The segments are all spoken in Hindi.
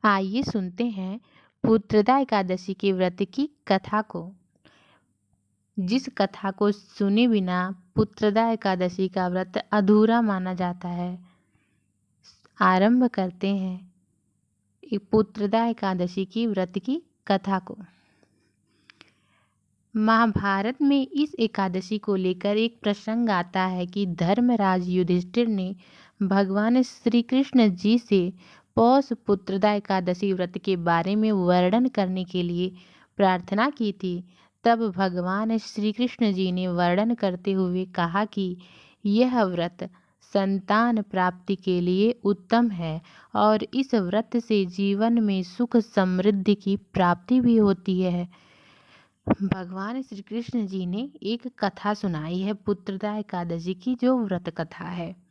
आइए सुनते हैं पुत्रदा एकादशी के व्रत की कथा को। जिस कथा को सुने बिना पुत्रदा एकादशी का व्रत अधूरा माना जाता है। आरंभ करते हैं पुत्रदा एकादशी की व्रत की कथा को। महाभारत में इस एकादशी को लेकर एक प्रसंग आता है कि धर्मराज युधिष्ठिर ने भगवान श्री कृष्ण जी से पौष पुत्रदा एकादशी व्रत के बारे में वर्णन करने के लिए प्रार्थना की थी। तब भगवान श्री कृष्ण जी ने वर्णन करते हुए कहा कि यह व्रत संतान प्राप्ति के लिए उत्तम है और इस व्रत से जीवन में सुख समृद्धि की प्राप्ति भी होती है। भगवान श्री कृष्ण जी ने एक कथा सुनाई है पुत्रदा एकादशी की, जो व्रत कथा है।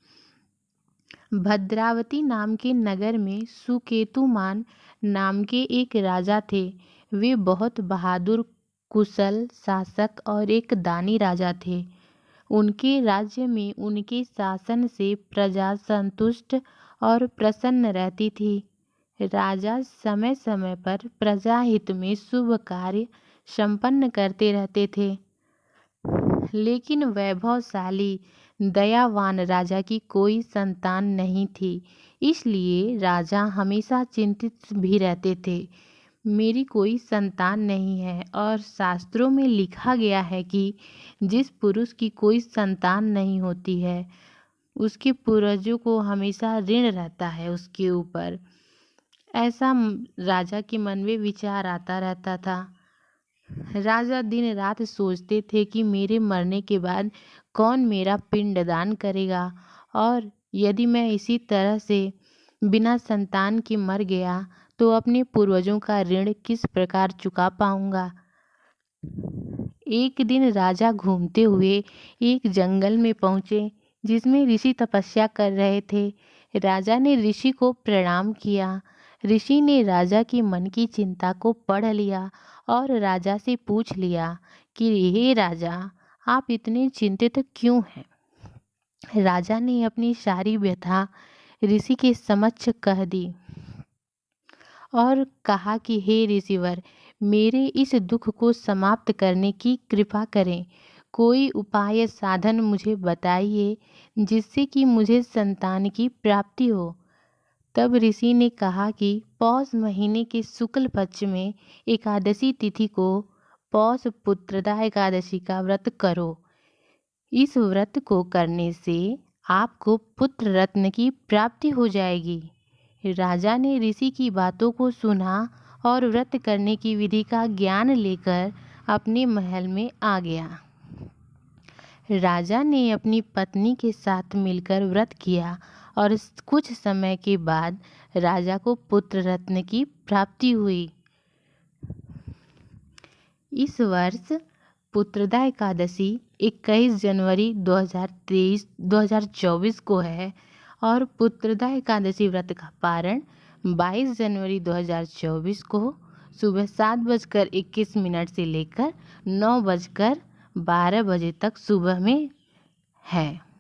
भद्रावती नाम के नगर में सुकेतुमान नाम के एक राजा थे। वे बहुत बहादुर, कुशल शासक और एक दानी राजा थे। उनके राज्य में उनके शासन से प्रजा संतुष्ट और प्रसन्न रहती थी। राजा समय समय पर प्रजा हित में शुभ कार्य संपन्न करते रहते थे। लेकिन वैभवशाली दयावान राजा की कोई संतान नहीं थी। इसलिए राजा हमेशा चिंतित भी रहते थे, मेरी कोई संतान नहीं है। और शास्त्रों में लिखा गया है कि जिस पुरुष की कोई संतान नहीं होती है, उसके पूर्वजों को हमेशा ऋण रहता है उसके ऊपर। ऐसा राजा के मन में विचार आता रहता था। राजा दिन रात सोचते थे कि मेरे मरने के बाद कौन मेरा पिंडदान करेगा, और यदि मैं इसी तरह से बिना संतान के मर गया तो अपने पूर्वजों का ऋण किस प्रकार चुका पाऊंगा। एक दिन राजा घूमते हुए एक जंगल में पहुँचे जिसमें ऋषि तपस्या कर रहे थे। राजा ने ऋषि को प्रणाम किया। ऋषि ने राजा के मन की चिंता को पढ़ लिया और राजा से पूछ लिया कि हे राजा, आप इतने चिंतित क्यों हैं। राजा ने अपनी सारी व्यथा ऋषि के समक्ष कह दी और कहा कि हे ऋषिवर, मेरे इस दुख को समाप्त करने की कृपा करें। कोई उपाय साधन मुझे बताइए जिससे कि मुझे संतान की प्राप्ति हो। तब ऋषि ने कहा कि पौष महीने के शुक्ल पक्ष में एकादशी तिथि को पौष पुत्रदा एकादशी का व्रत करो। इस व्रत को करने से आपको पुत्र रत्न की प्राप्ति हो जाएगी। राजा ने ऋषि की बातों को सुना और व्रत करने की विधि का ज्ञान लेकर अपने महल में आ गया। राजा ने अपनी पत्नी के साथ मिलकर व्रत किया और कुछ समय के बाद राजा को पुत्र रत्न की प्राप्ति हुई। इस वर्ष पुत्रदा एकादशी 21 जनवरी 2024 को है और पुत्रदा एकादशी व्रत का पारण 22 जनवरी 2024 को सुबह 7:21 से लेकर 9:12 बजे तक सुबह में है।